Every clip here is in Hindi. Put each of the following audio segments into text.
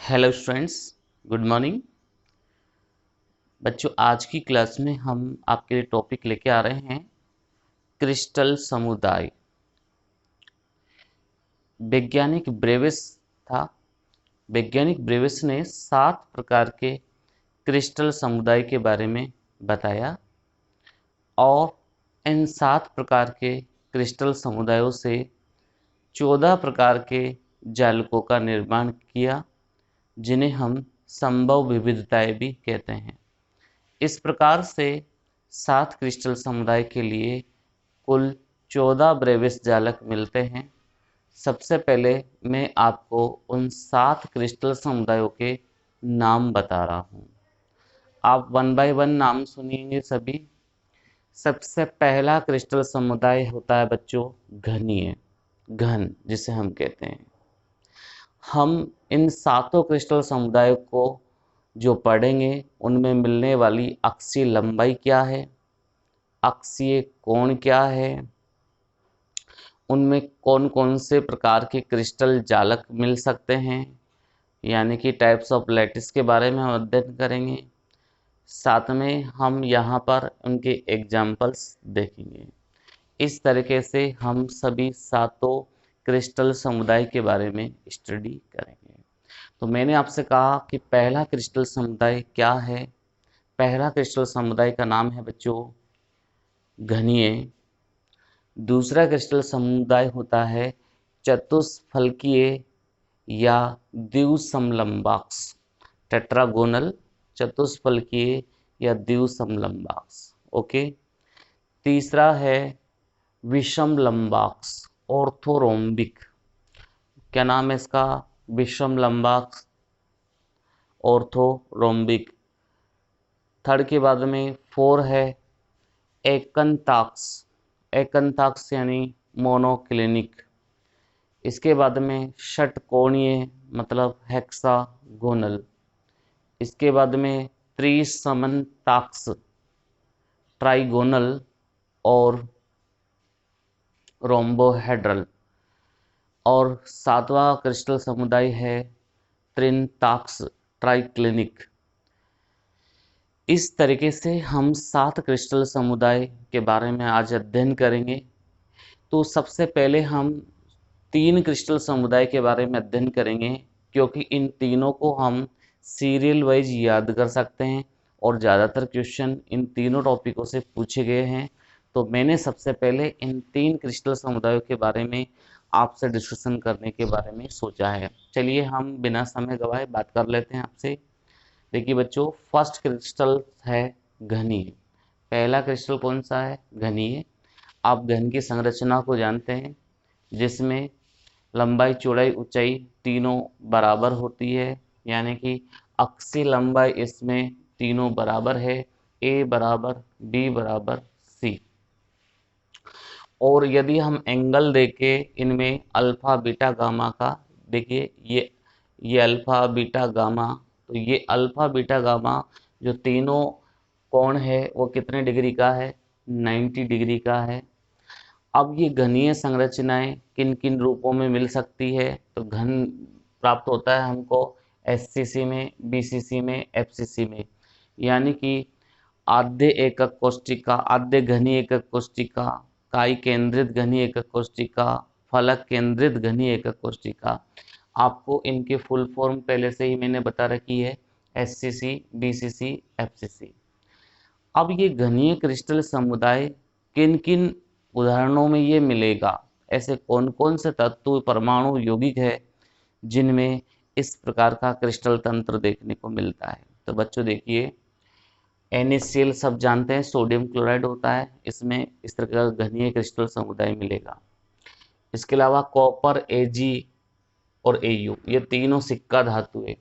Hello students, good morning. बच्चों, आज की क्लास में हम आपके लिए टॉपिक लेके आ रहे हैं क्रिस्टल समुदाय। वैज्ञानिक ब्रेविस था। वैज्ञानिक ब्रेविस ने 7 प्रकार के क्रिस्टल समुदाय के बारे में बताया और इन 7 प्रकार के क्रिस्टल समुदायों से 14 प्रकार के जालकों का निर्माण किया, जिन्हें हम संभव विविधताएं भी कहते हैं। इस प्रकार से 7 क्रिस्टल समुदाय के लिए कुल 14 ब्रेविस जालक मिलते हैं। सबसे पहले मैं आपको उन 7 क्रिस्टल समुदायों के नाम बता रहा हूँ। आप वन बाय वन नाम सुनिएंगे सभी। सबसे पहला क्रिस्टल समुदाय होता है बच्चों घनीय, घन जिसे हम कहते हैं। हम इन 7 क्रिस्टल समुदायों को जो पढ़ेंगे उनमें मिलने वाली अक्षीय लंबाई क्या है, अक्षीय कोण क्या है, उनमें कौन कौन से प्रकार के क्रिस्टल जालक मिल सकते हैं, यानी कि टाइप्स ऑफ लैटिस के बारे में हम अध्ययन करेंगे। साथ में हम यहाँ पर उनके एग्जाम्पल्स देखेंगे। इस तरीके से हम सभी 7 क्रिस्टल समुदाय के बारे में स्टडी करेंगे। तो मैंने आपसे कहा कि पहला क्रिस्टल समुदाय क्या है। पहला क्रिस्टल समुदाय का नाम है बच्चों घनीय। दूसरा क्रिस्टल समुदाय होता है चतुष्फलकीय या द्विसमलंबाक्ष, टेट्रागोनल, चतुष्फलकीय या द्विसमलंबाक्ष। ओके। तीसरा है विषम लंबाक्ष, ऑर्थोरोम्बिक। क्या नाम है इसका? विषम लंबाक्ष, ऑर्थोरोम्बिक। थर्ड के बाद में 4 है एकंताक्ष, एकंताक्ष यानी मोनोक्लिनिक। इसके बाद में षटकोणीय मतलब हेक्सागोनल। इसके बाद में त्रिसमन्ताक्ष, ट्राइगोनल और रोम्बोहेड्रल। और 7वां क्रिस्टल समुदाय है त्रिन्ताक्ष, ट्राइक्लिनिक। इस तरीके से हम 7 क्रिस्टल समुदाय के बारे में आज अध्ययन करेंगे। तो सबसे पहले हम 3 क्रिस्टल समुदाय के बारे में अध्ययन करेंगे, क्योंकि इन तीनों को हम सीरियल वाइज याद कर सकते हैं और ज़्यादातर क्वेश्चन इन तीनों टॉपिकों से पूछे गए हैं। तो मैंने सबसे पहले इन 3 क्रिस्टल समुदायों के बारे में आपसे डिस्कशन करने के बारे में सोचा है। चलिए हम बिना समय गवाए बात कर लेते हैं आपसे। देखिए बच्चों, फर्स्ट क्रिस्टल है घनीय। पहला क्रिस्टल कौन सा है? घनीय। आप घन की संरचना को जानते हैं, जिसमें लंबाई चौड़ाई ऊंचाई तीनों बराबर होती है, यानी कि अक्षीय लंबाई इसमें तीनों बराबर है, ए बराबर बी बराबर सी। और यदि हम एंगल देके इनमें अल्फा बीटा गामा का, देखिए ये अल्फा बीटा गामा, तो ये अल्फा बीटा गामा जो तीनों कोण है वो कितने डिग्री का है? 90 डिग्री का है। अब ये घनीय संरचनाएं किन किन रूपों में मिल सकती है? तो घन प्राप्त होता है हमको एससीसी में, बीसीसी में, एफसीसी में, यानी कि आद्य एकक कोष्ठिका, आद्य घनीय एकक कोष्ठिका, काई केंद्रित घनीय एकक कोष्ठिका, फलक केंद्रित घनीय एकक कोष्ठिका। आपको इनके फुल फॉर्म पहले से ही मैंने बता रखी है, एससीसी, बीसीसी, एफसीसी। अब ये घनीय क्रिस्टल समुदाय किन किन उदाहरणों में ये मिलेगा? ऐसे कौन कौन से तत्व परमाणु यौगिक है जिनमें इस प्रकार का क्रिस्टल तंत्र देखने को मिलता है? तो बच्चों देखिए, NaCl सब जानते हैं, सोडियम क्लोराइड होता है, इसमें इस तरह का घनीय क्रिस्टल समुदाय मिलेगा। इसके अलावा कॉपर, Ag और Au, ये तीनों सिक्का धातु है।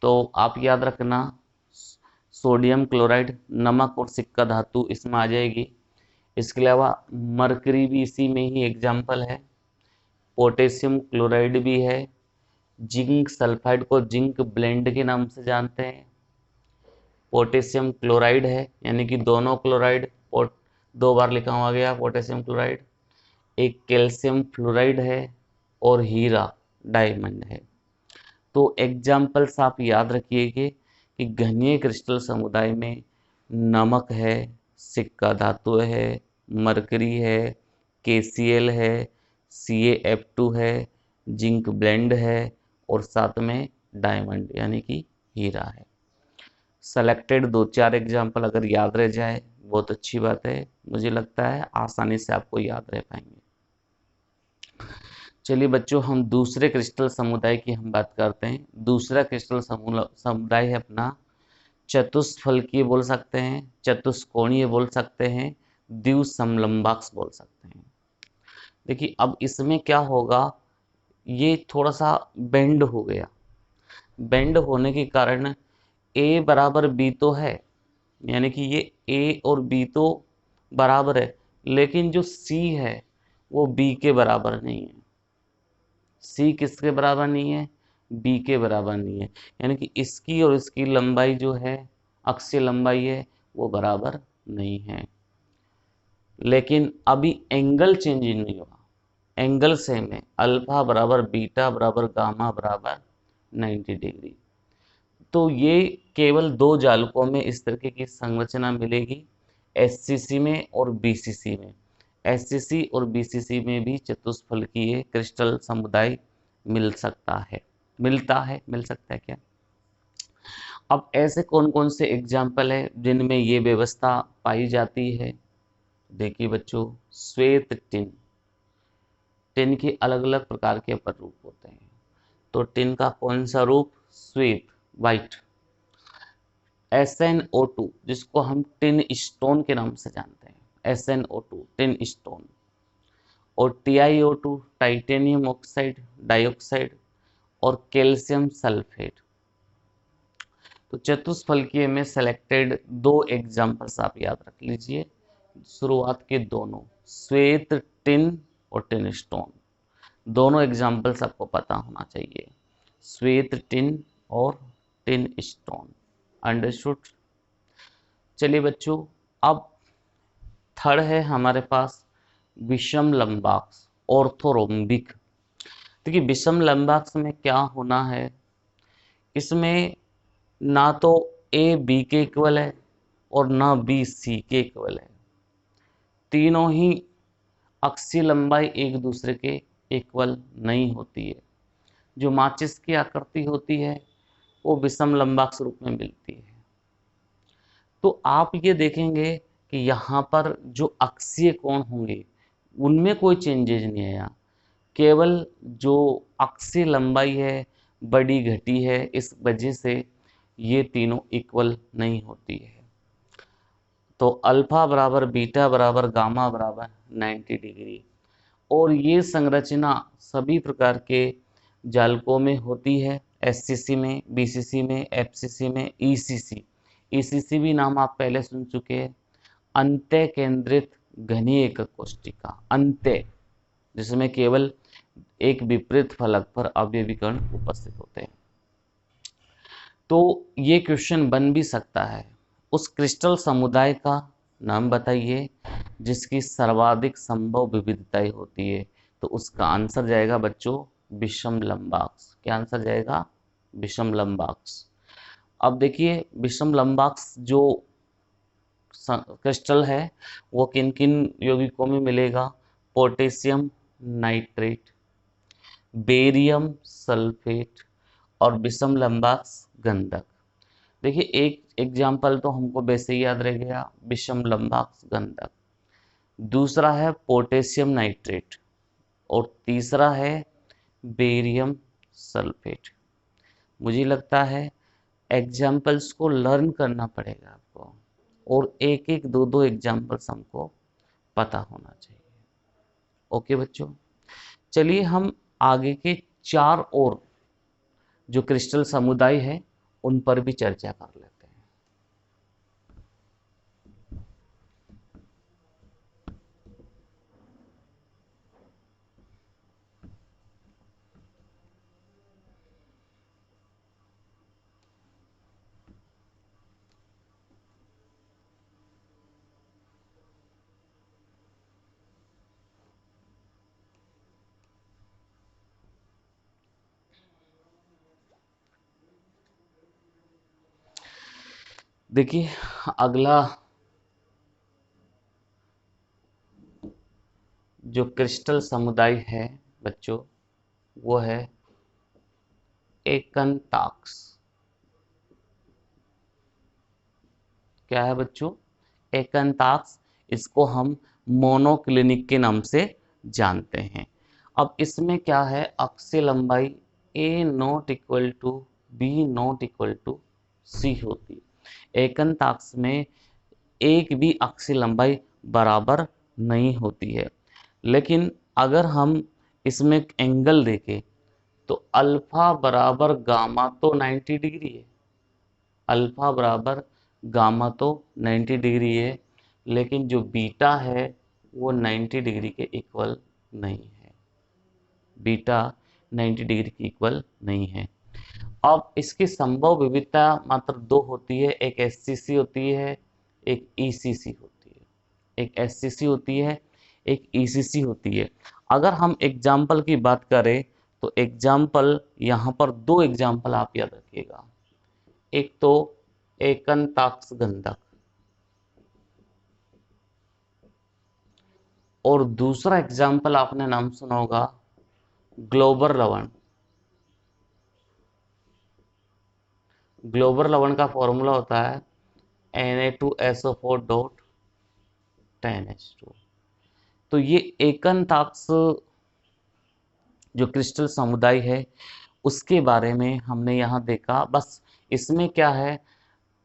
तो आप याद रखना, सोडियम क्लोराइड नमक और सिक्का धातु इसमें आ जाएगी। इसके अलावा मरकरी भी इसी में ही एग्जाम्पल है, पोटेशियम क्लोराइड भी है, जिंक सल्फाइड को जिंक ब्लेंड के नाम से जानते हैं, पोटेशियम क्लोराइड है, यानी कि दोनों क्लोराइड, 2 बार लिखा हुआ गया पोटेशियम क्लोराइड। एक कैल्शियम फ्लोराइड है और हीरा डायमंड है। तो एग्जाम्पल्स आप याद रखिएगा कि घनीय क्रिस्टल समुदाय में नमक है, सिक्का धातु है, मरकरी है, KCl है, CaF2 है, जिंक ब्लेंड है और साथ में डायमंड यानी कि हीरा है। सेलेक्टेड 2-4 एग्जाम्पल अगर याद रह जाए बहुत अच्छी बात है, मुझे लगता है आसानी से आपको याद रह पाएंगे। चलिए बच्चों, हम दूसरे क्रिस्टल समुदाय की हम बात करते हैं। दूसरा क्रिस्टल समुदाय है अपना चतुष्फलकीय बोल सकते हैं, चतुष्कोणीय बोल सकते हैं, द्विसमलंबाक्ष बोल सकते हैं। देखिए अब इसमें क्या होगा, ये थोड़ा सा बेंड हो गया। बेंड होने के कारण ए बराबर बी तो है, यानी कि ये ए और बी तो बराबर है, लेकिन जो सी है वो बी के बराबर नहीं है। सी किसके बराबर नहीं है? बी के बराबर नहीं है। यानी कि इसकी और इसकी लंबाई जो है, अक्षीय लंबाई है, वो बराबर नहीं है। लेकिन अभी एंगल चेंज नहीं हुआ, एंगल सेम है। अल्फा बराबर बीटा बराबर गामा बराबर 90 डिग्री। तो ये केवल दो जालकों में इस तरीके की संरचना मिलेगी, SCC में और BCC में। SCC और BCC में भी चतुष्फलकीय क्रिस्टल समुदाय मिल सकता है, मिल सकता है क्या? अब ऐसे कौन कौन से एग्जाम्पल है जिनमें ये व्यवस्था पाई जाती है? देखिए बच्चों, श्वेत टिन, टिन के अलग अलग प्रकार के प्ररूप होते हैं। तो टिन का कौन सा रूप? श्वेत, वाइट। SnO2 जिसको हम टिन स्टोन के नाम से जानते हैं, SnO2 टिन स्टोन। और TiO2 टाइटेनियम ऑक्साइड डाइऑक्साइड और कैल्शियम सल्फेट। तो चतुष्फलकीय में सेलेक्टेड दो एग्जाम्पल्स आप याद रख लीजिए, शुरुआत के दोनों, श्वेत टिन और टिन स्टोन। दोनों एग्जाम्पल्स आपको पता होना चाहिए, श्वेत टिन और टिन स्टोन। अंडरस्टूड? चलिए बच्चों, अब थर्ड है हमारे पास विषम लंबाक्ष, ऑर्थोरोम्बिक। देखिए विषम लंबाक्ष में क्या होना है, इसमें ना तो ए बी के इक्वल है और ना बी सी के इक्वल है। तीनों ही अक्षीय लंबाई एक दूसरे के इक्वल नहीं होती है। जो माचिस की आकृति होती है वो विषम लंबाक्ष रूप में मिलती है। तो आप ये देखेंगे कि यहाँ पर जो अक्षीय कोण होंगे उनमें कोई चेंजेज नहीं आया, केवल जो अक्षीय लंबाई है बड़ी घटी है, इस वजह से ये तीनों इक्वल नहीं होती है। तो अल्फा बराबर बीटा बराबर गामा बराबर 90 डिग्री। और ये संरचना सभी प्रकार के जालकों में होती है, SCC में, BCC में, FCC में, ECC। ECC भी नाम आप पहले सुन चुके हैं, अंत्य केंद्रित घनीय एकक कोशिका, अंत्य, जिसमें केवल एक विपरीत फलक पर अवयवी कण उपस्थित होते हैं। तो ये क्वेश्चन बन भी सकता है, उस क्रिस्टल समुदाय का नाम बताइए जिसकी सर्वाधिक संभव विविधताएं होती है। तो उसका आंसर जाएगा बच्चों विषम लंबाक्ष। क्या आंसर जाएगा? विषम लंबाक्ष। अब देखिए विषम लंबाक्ष जो क्रिस्टल है वो किन किन यौगिकों में मिलेगा? पोटेशियम नाइट्रेट, बेरियम सल्फेट और विषम लंबाक्ष गंधक। देखिए एक एग्जाम्पल तो हमको वैसे ही याद रह गया, विषम लंबाक्ष गंधक। दूसरा है पोटेशियम नाइट्रेट और तीसरा है बेरियम सल्फेट। मुझे लगता है एग्जाम्पल्स को लर्न करना पड़ेगा आपको, और एक एक दो दो एग्जाम्पल्स हमको पता होना चाहिए। ओके बच्चों, चलिए हम आगे के चार और जो क्रिस्टल समुदाय है उन पर भी चर्चा कर लेते हैं। देखिए अगला जो क्रिस्टल समुदाय है बच्चों वो है एकंताक्स। क्या है बच्चों? एकंताक्स। इसको हम मोनोक्लिनिक के नाम से जानते हैं। अब इसमें क्या है, अक्षीय लंबाई A not equal to B not equal to C होती है। एकंताक्स में एक भी अक्षीय लंबाई बराबर नहीं होती है। लेकिन अगर हम इसमें एंगल देखें तो अल्फा बराबर गामा तो 90 डिग्री है। अल्फा बराबर गामा तो 90 डिग्री है, लेकिन जो बीटा है वो 90 डिग्री के इक्वल नहीं है। बीटा 90 डिग्री के इक्वल नहीं है। अब इसकी संभव विविधता मात्र दो होती है, एक एससीसी होती है, एक ईसीसी होती है। एक एससीसी होती है, एक ईसीसी होती है। अगर हम एग्जाम्पल की बात करें तो एग्जाम्पल यहाँ पर दो एग्जाम्पल आप याद रखिएगा। एक तो एकंताक्ष गंधक और दूसरा एग्जाम्पल आपने नाम सुना होगा ग्लोबल लवण। ग्लोबल लवण का फॉर्मूला होता है Na2SO4.10H2। तो ये एकंताक्ष जो क्रिस्टल समुदाय है उसके बारे में हमने यहाँ देखा। बस इसमें क्या है,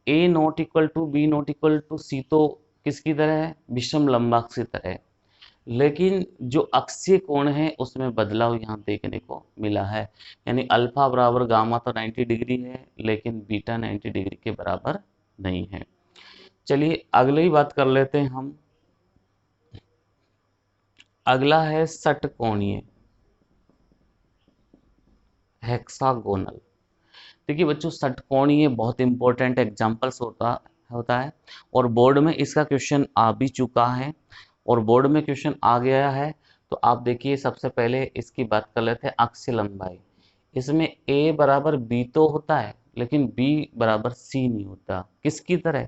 A not equal to B not equal to C तो किसकी तरह है, विषम लंबाक्ष की तरह है। लेकिन जो अक्षीय कोण है उसमें बदलाव यहाँ देखने को मिला है। यानी अल्फा बराबर गामा तो 90 डिग्री है, लेकिन बीटा 90 डिग्री के बराबर नहीं है। चलिए अगली बात कर लेते हैं हम। अगला है षटकोणीय, हेक्सागोनल। देखिए बच्चों षटकोणीय बहुत इंपॉर्टेंट एग्जांपल्स होता है और बोर्ड में इसका क्वेश्चन आ भी चुका है और बोर्ड में क्वेश्चन आ गया है। तो आप देखिए सबसे पहले इसकी बात कर लेते हैं अक्षीय लंबाई। इसमें a बराबर b तो होता है, लेकिन b बराबर c नहीं होता। किसकी तरह?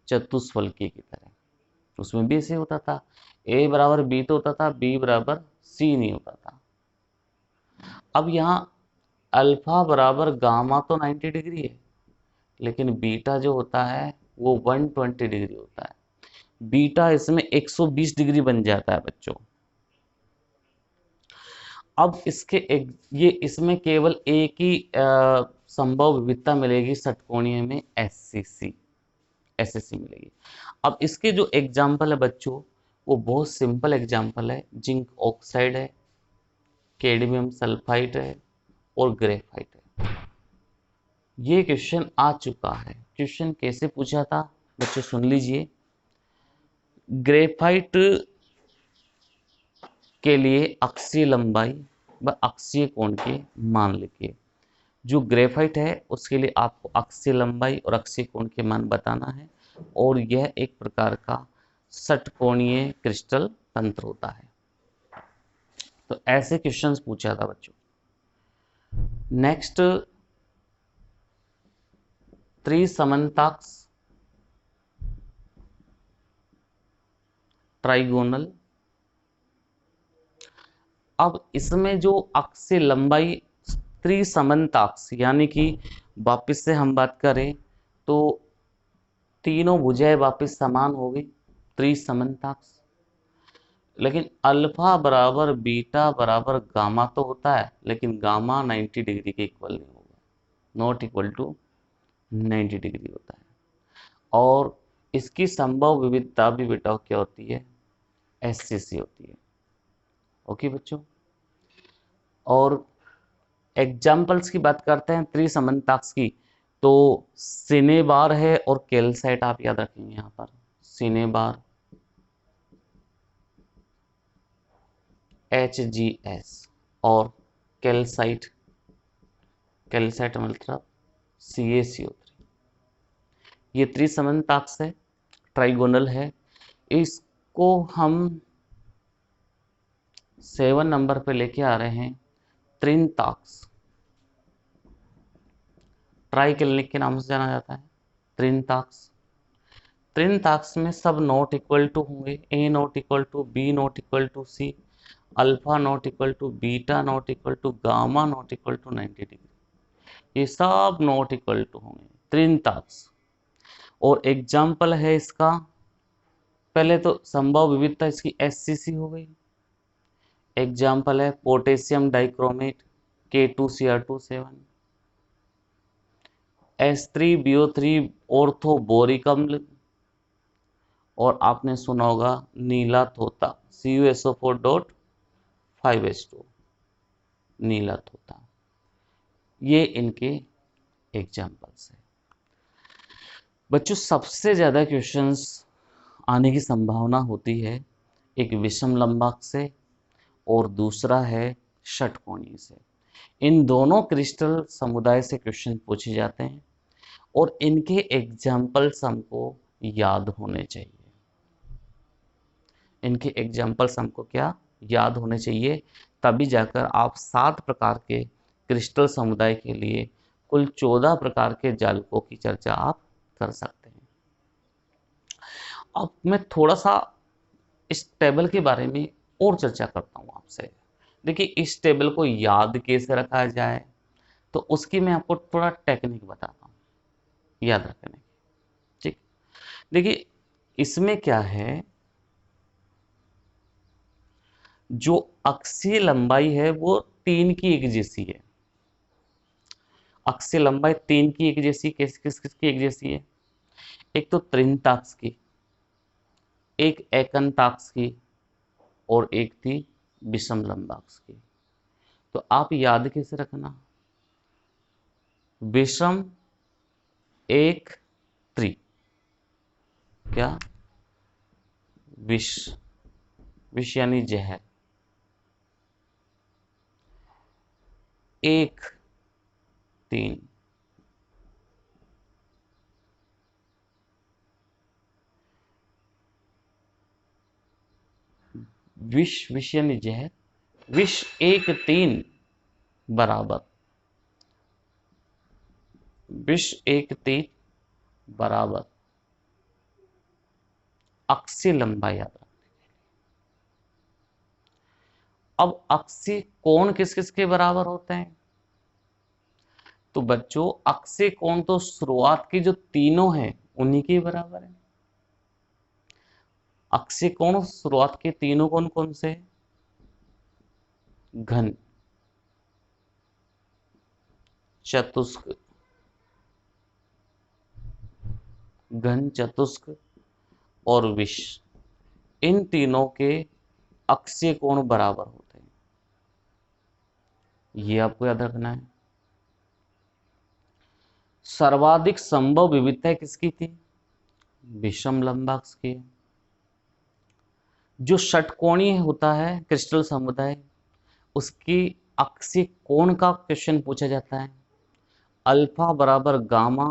चतुष्फलकी की तरह। उसमें भी ऐसे होता था, a बराबर b तो होता था, b बराबर c नहीं होता था। अब यहाँ अल्फा बराबर गामा तो 90 डिग्री है, लेकिन बीटा जो होता है वो 120 डिग्री होता है। बीटा इसमें 120 डिग्री बन जाता है बच्चों। अब ये इसमें केवल एक ही संभव विविधता मिलेगी षटकोणीय में, एससीसी मिलेगी। अब इसके जो एग्जाम्पल है बच्चों वो बहुत सिंपल एग्जाम्पल है। जिंक ऑक्साइड है, कैडमियम सल्फाइड है और ग्रेफाइट है। ये क्वेश्चन आ चुका है। क्वेश्चन कैसे पूछा था बच्चों सुन लीजिए। ग्रेफाइट के लिए अक्षीय लंबाई व अक्षीय कोण के मान लिखिए। जो ग्रेफाइट है उसके लिए आपको अक्षीय लंबाई और अक्षीय कोण के मान बताना है और यह एक प्रकार का षटकोणीय क्रिस्टल तंत्र होता है। तो ऐसे क्वेश्चंस पूछा था बच्चों। नेक्स्ट त्रिसमन्ताक्ष ट्राइगोनल। अब इसमें जो अक्षीय लंबाई त्रिसमन्ताक्ष यानी कि वापिस से हम बात करें तो तीनों भुजाएं वापिस समान होगी, त्रिसमन्ताक्ष। लेकिन अल्फा बराबर बीटा बराबर गामा तो होता है, लेकिन गामा 90 डिग्री के इक्वल नहीं होगा, नॉट इक्वल टू 90 डिग्री होता है। और इसकी संभव विविधता भी बेटा क्या होती है, एससीसी होती है। ओके बच्चों। और एग्जाम्पल्स की बात करते हैं त्रिसमन्ताक्ष की, तो सिनेबार है और कैल्साइट आप याद रखेंगे यहाँ पर। सिनेबार HGS और कैल्साइट मतलब CaCO3। ये त्रिसमन्ताक्ष है, ट्राइगोनल है। इसको हम 7 नंबर पे लेके आ रहे हैं त्रिनताक्ष। ट्राई क्लिनिक के नाम से जाना जाता है। त्रिंताक्स। त्रिंताक्स में सब नॉट इक्वल टू होंगे, A not equal to, B not equal to C, alpha not equal to, beta not equal to, gamma not equal to 90 degree, ये सब नॉट इक्वल टू होंगे त्रिंताक्स। और एग्जाम्पल है इसका, पहले तो संभव विविधता इसकी एससीसी हो गई। एग्जाम्पल है potassium dichromate K2Cr2 7, H3BO3 orthoboric अम्ल, और आपने सुना होगा नीला तोता CuSO4.5H2 नीला तोता। ये इनके एग्जाम्पल्स है। बच्चों सबसे ज्यादा क्वेश्चंस आने की संभावना होती है एक विषम लंबाक से और दूसरा है षटकोणीय से। इन दोनों क्रिस्टल समुदाय से क्वेश्चन पूछे जाते हैं और इनके एग्जाम्पल्स हमको याद होने चाहिए। इनके एग्जाम्पल्स हमको क्या याद होने चाहिए, तभी जाकर आप 7 प्रकार के क्रिस्टल समुदाय के लिए कुल 14 प्रकार के जालकों की चर्चा आप कर सकते हैं। अब मैं थोड़ा सा इस टेबल के बारे में और चर्चा करता हूं आपसे। देखिए इस टेबल को याद कैसे रखा जाए, तो उसकी मैं आपको थोड़ा टेक्निक बताता हूं याद रखने की। ठीक, देखिए इसमें क्या है, जो अक्षीय लंबाई है वो 3 की एक जैसी है। अक्षीय लंबाई 3 की एक जैसी, किसकी एक जैसी है? एक तो त्रिंताक्स की, एक एकंताक्स की, और एक थी विषम लंबाक्स की। तो आप याद कैसे रखना, विषम एक त्रि, क्या विष, विष यानी जहर, एक 3, विष, विष यानी जहर, विष 1 3 बराबर, विष 1 3 बराबर अक्षीय लंबाई याद रखने के लिए। अब अक्षीय कोण किस किस के बराबर होते हैं? तो बच्चों अक्षीय कोण तो शुरुआत की जो तीनों हैं उन्हीं के बराबर है। अक्षीय कोण शुरुआत के तीनों कौन कौन से? घन, चतुष्क, घन, चतुष्क और विष, इन तीनों के अक्षीय कोण बराबर होते हैं। ये आपको याद रखना है। सर्वाधिक संभव विविधता किसकी थी? विषम लंबाक्स की। जो षटकोणीय होता है क्रिस्टल समुदाय, उसकी अक्षीय कोण का क्वेश्चन पूछा जाता है। अल्फा बराबर गामा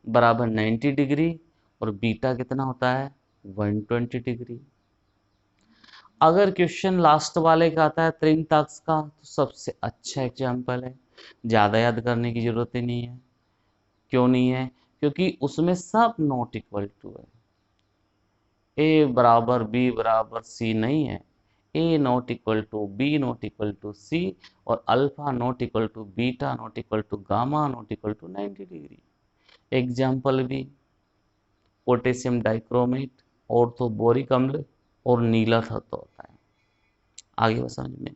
बराबर 90 डिग्री और बीटा कितना होता है? 120 डिग्री। अगर क्वेश्चन लास्ट वाले का आता है त्रिंताक्स का, तो सबसे अच्छा एग्जाम्पल है, ज़्यादा याद करने की जरूरत ही नहीं है। क्यों नहीं है? क्योंकि उसमें सब नॉट इक्वल टू है। ए बराबर बी बराबर सी नहीं है, A not equal to B not equal to C, और alpha not equal to beta not equal to gamma not equal to 90 degree. Example भी पोटेशियम डाइक्रोमेट, ऑर्थोबोरिक अम्ल और नीला धातु होता है। आगे बस समझ में।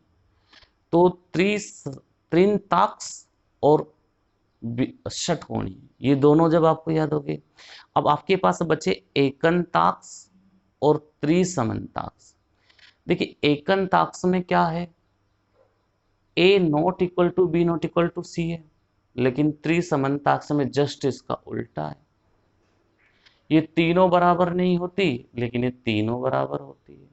तो त्रिंताक्स और षटकोणीय, ये दोनों जब आपको याद होंगे। अब आपके पास बचे एकंताक्स और त्रिसमन्ताक्स। देखिए एकंताक्स में क्या है, A not equal to B not equal to C है, लेकिन त्रिसमन्ताक्स में जस्ट इसका उल्टा है। ये तीनों बराबर नहीं होती, लेकिन ये तीनों बराबर होती है।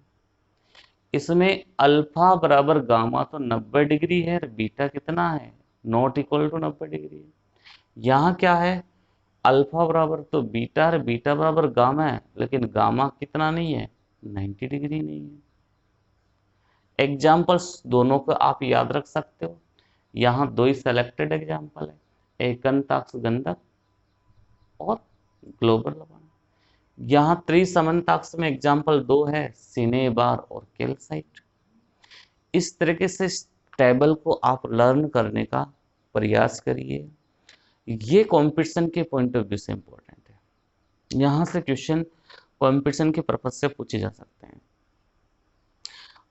इसमें अल्फा बराबर गामा तो 90 डिग्री है, और बीटा कितना है? नॉट इक्वल टू 90 डिग्री है। यहाँ क्या है, अल्फा बराबर तो बीटा है, बीटा बराबर गामा है, लेकिन गामा कितना नहीं है? 90 डिग्री नहीं है। एग्जाम्पल्स दोनों को आप याद रख सकते हो। यहाँ 2 ही सेलेक्टेड एग्जाम्पल है, एकंताक्स गंधक और ग्लोबल लवण। यहाँ त्रिसमानताक्ष में एग्जाम्पल 2 है, सिनेबार और कैल्साइट। इस तरीके से टेबल को आप लर्न करने का प्रयास करिए। ये कंपटीशन के पॉइंट ऑफ व्यू से इंपॉर्टेंट है। यहाँ से क्वेश्चन कंपटीशन के पर्पज से पूछे जा सकते हैं।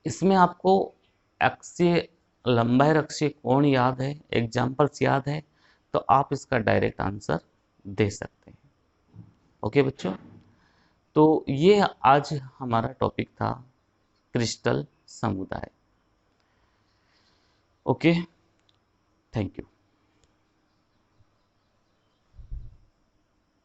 इसमें आपको अक्षीय लंबाई और अक्षीय कोण याद है, एग्जाम्पल्स याद है, तो आप इसका डायरेक्ट आंसर दे सकते हैं। ओके बच्चों, तो ये आज हमारा टॉपिक था क्रिस्टल समुदाय। Okay, thank you.